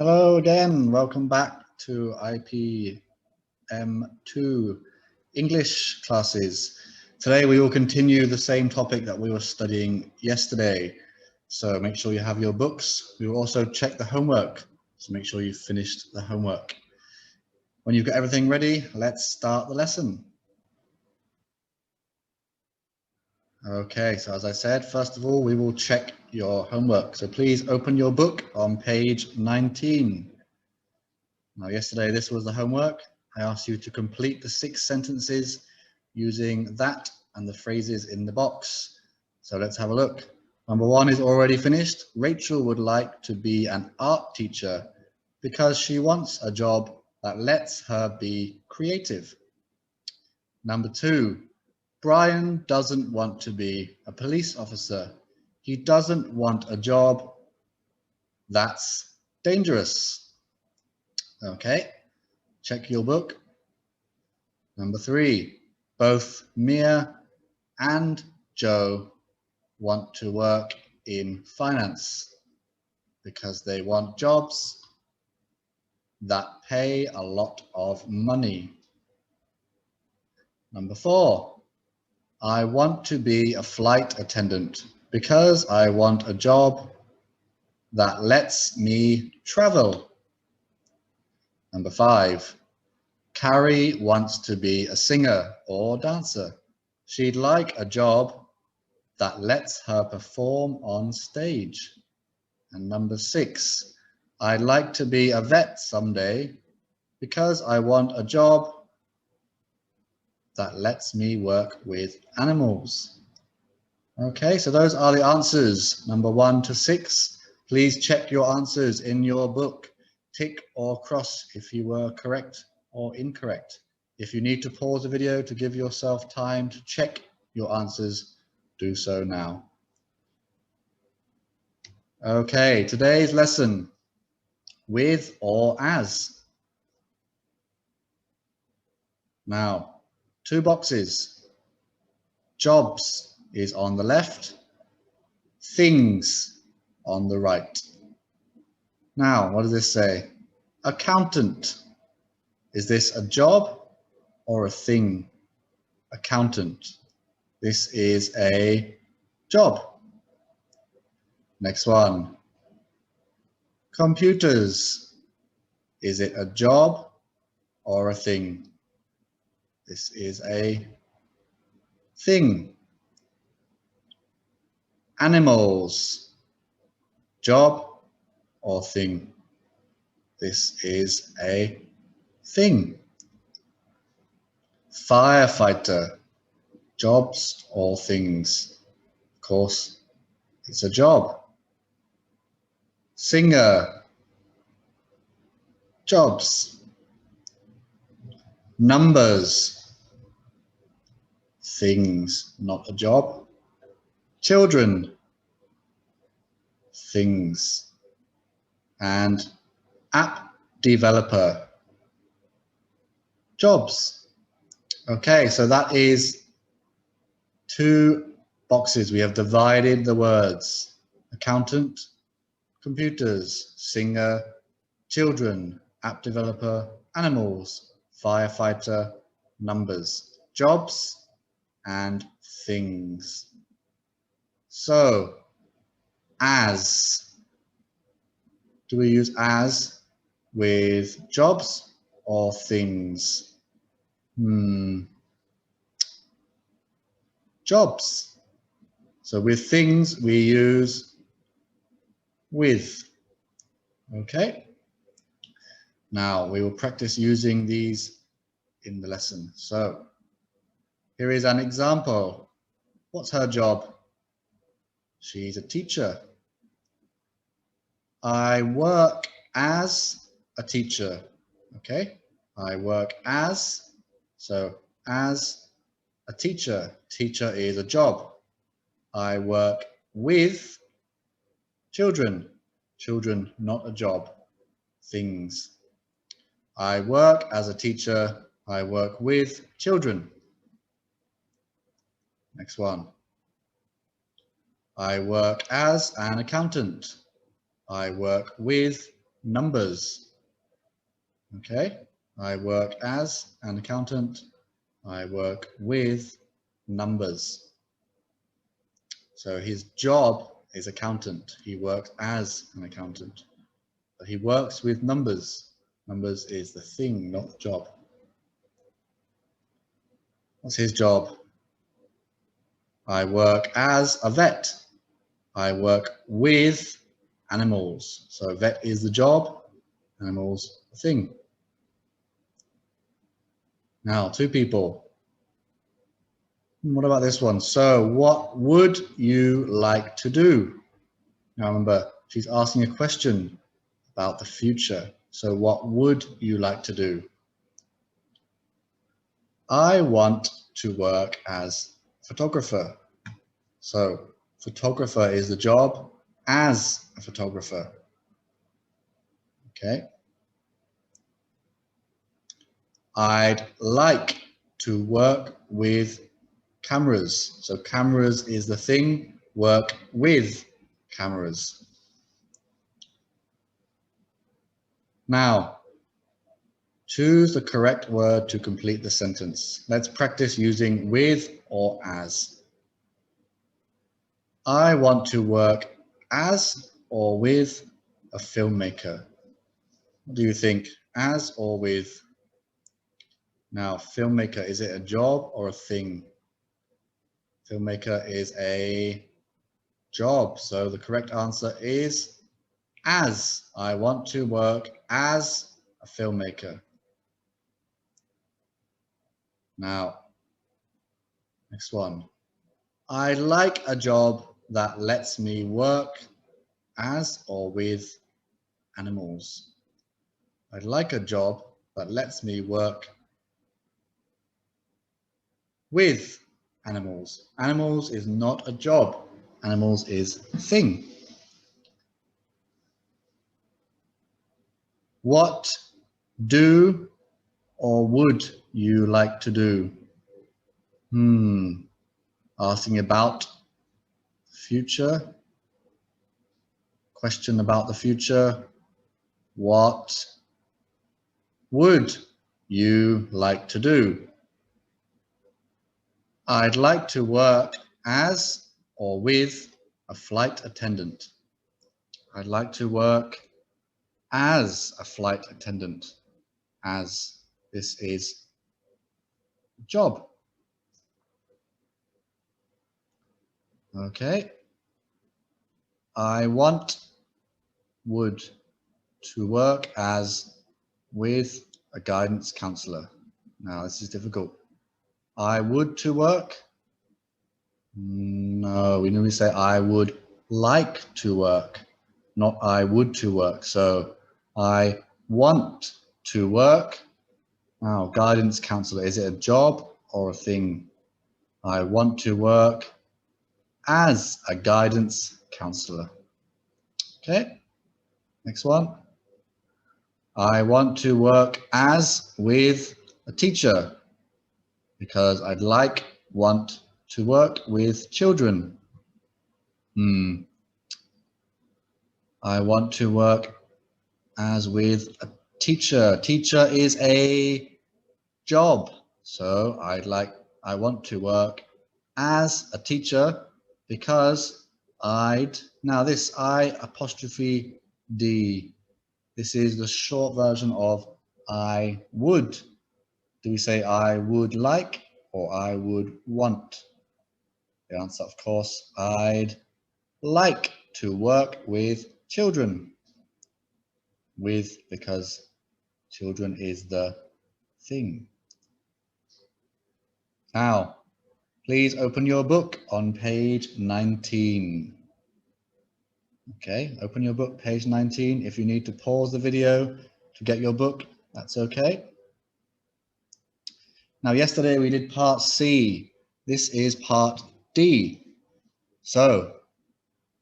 Hello again, welcome back to IP M2 English classes. Today we will continue the same topic that we were studying yesterday. So make sure you have your books. We will also check the homework, so make sure you've finished the homework. When you've got everything ready, let's start the lesson. Okay, so as I said, first of all, we will check your homework. So please open your book on page 19. Now, yesterday, this was the homework. I asked you to complete the 6 sentences using that and the phrases in the box. So let's have a look. Number 1 is already finished. Rachel would like to be an art teacher because she wants a job that lets her be creative. Number 2, Brian doesn't want to be a police officer. He doesn't want a job that's dangerous. Okay. Check your book. Number 3, both Mia and Joe want to work in finance because they want jobs that pay a lot of money. Number 4, I want to be a flight attendant because I want a job that lets me travel. Number 5, Carrie wants to be a singer or dancer. She'd like a job that lets her perform on stage. And number 6, I'd like to be a vet someday because I want a job that lets me work with animals. Okay, so those are the answers, number 1 to 6. Please check your answers in your book. Tick or cross if you were correct or incorrect. If you need to pause the video to give yourself time to check your answers, do so now. Okay, today's lesson, with or as. Now, 2 boxes. Jobs is on the left, things on the right. Now, what does this say? Accountant. Is this a job or a thing? Accountant. This is a job. Next one. Computers. Is it a job or a thing? This is a thing. Animals. Job or thing? This is a thing. Firefighter. Jobs or things? Of course, it's a job. Singer. Jobs. Numbers. Things, not a job. Children. Things. And app developer. Jobs. Okay, so that is 2 boxes. We have divided the words. Accountant, computers, singer, children, app developer, animals, firefighter, numbers, jobs, and things. So, as. Do we use as with jobs or things? Jobs. So with things we use with. Okay. Now we will practice using these in the lesson. So here is an example. What's her job? She's a teacher. I work as a teacher. Okay. I work as. So as a teacher. Teacher is a job. I work with children. Children, not a job. Things. I work as a teacher. I work with children. Next one. I work as an accountant. I work with numbers. Okay, I work as an accountant. I work with numbers. So his job is accountant. He works as an accountant. But he works with numbers. Numbers is the thing, not the job. What's his job? I work as a vet. I work with animals. So vet is the job, animals the thing. Now, two people. What about this one? So what would you like to do? Now remember, she's asking a question about the future. So what would you like to do? I want to work as a photographer. So photographer is the job as a photographer. Okay. I'd like to work with cameras. So cameras is the thing, work with cameras. Now, choose the correct word to complete the sentence. Let's practice using with or as. I want to work as or with a filmmaker. What do you think? As or with? Now, filmmaker, is it a job or a thing? Filmmaker is a job. So the correct answer is as. I want to work as a filmmaker. Now, next one. I like a job that lets me work as or with animals. I'd like a job that lets me work with animals. Animals is not a job. Animals is a thing. What do or would you like to do? Asking about future. Question about the future. What would you like to do? I'd like to work as or with a flight attendant. I'd like to work as a flight attendant, as this is a job. Okay. I would to work as with a guidance counselor. Now this is difficult. I would to work. No, we normally say I would like to work, not I would to work. So I want to work. Now, guidance counselor, is it a job or a thing? I want to work as a guidance counselor. Okay, next one. I want to work as with a teacher because I'd want to work with children. I want to work as with a teacher. Teacher is a job. So I want to work as a teacher because now this I apostrophe D. This is the short version of I would. Do we say I would like or I would want? The answer, of course, I'd like to work with children. With, because children is the thing. Now, please open your book on page 19. Okay, open your book, page 19. If you need to pause the video to get your book, that's okay. Now, yesterday we did part C. This is part D. So,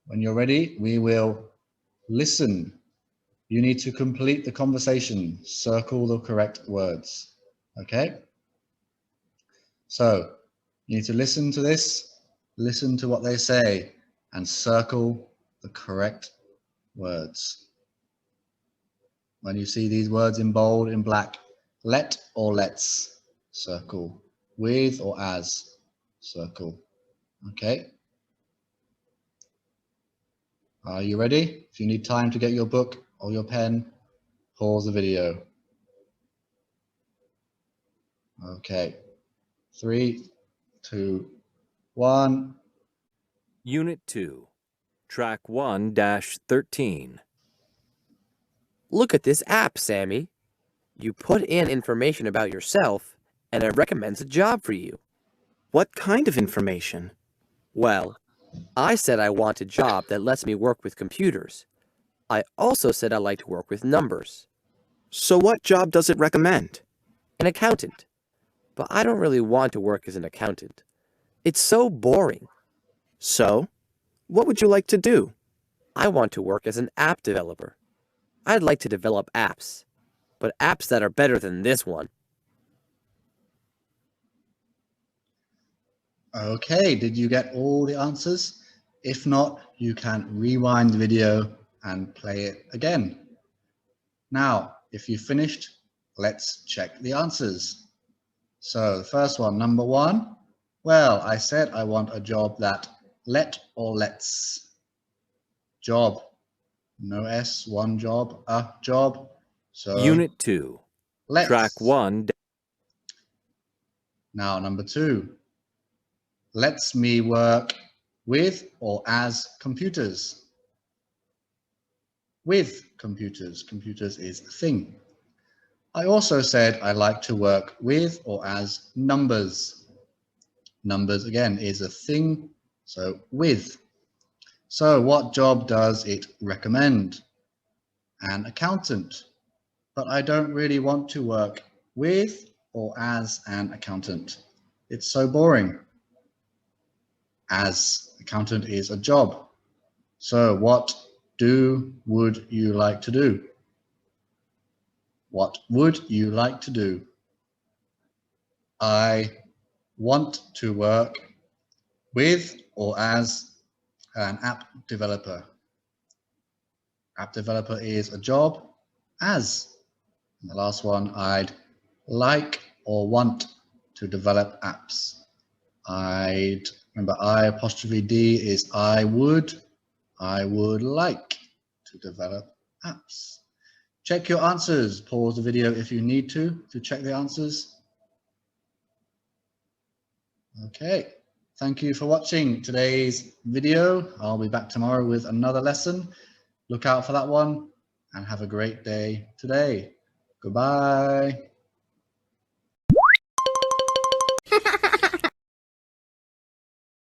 when you're ready, we will listen. You need to complete the conversation. Circle the correct words. Okay? So, you need to listen to this, listen to what they say, and circle the correct words. When you see these words in bold, in black, let or let's, circle. With or as, circle. Okay. Are you ready? If you need time to get your book or your pen, pause the video. Okay. 3, 2, 1. Unit 2, Track 1-13. Look at this app, Sammy. You put in information about yourself, and it recommends a job for you. What kind of information? Well, I said I want a job that lets me work with computers. I also said I like to work with numbers. So what job does it recommend? An accountant. But I don't really want to work as an accountant. It's so boring. So, what would you like to do? I want to work as an app developer. I'd like to develop apps, but apps that are better than this one. Okay, did you get all the answers? If not, you can rewind the video and play it again. Now, if you finished, let's check the answers. So the first one, number 1. Well, I said I want a job that let or lets. Job. No S, one job, a job. So Unit 2, let's. Track 1. Now number 2. Lets me work with or as computers. With computers. Computers is a thing. I also said I like to work with or as numbers. Numbers again is a thing, so with. So what job does it recommend? An accountant. But I don't really want to work with or as an accountant. It's so boring. As accountant is a job. So what would you like to do? What would you like to do? I want to work with or as an app developer. App developer is a job. As. And the last one, I'd like or want to develop apps. Remember I''D is I would like to develop apps. Check your answers. Pause the video if you need to check the answers. Okay, thank you for watching today's video. I'll be back tomorrow with another lesson. Look out for that one and have a great day today. Goodbye.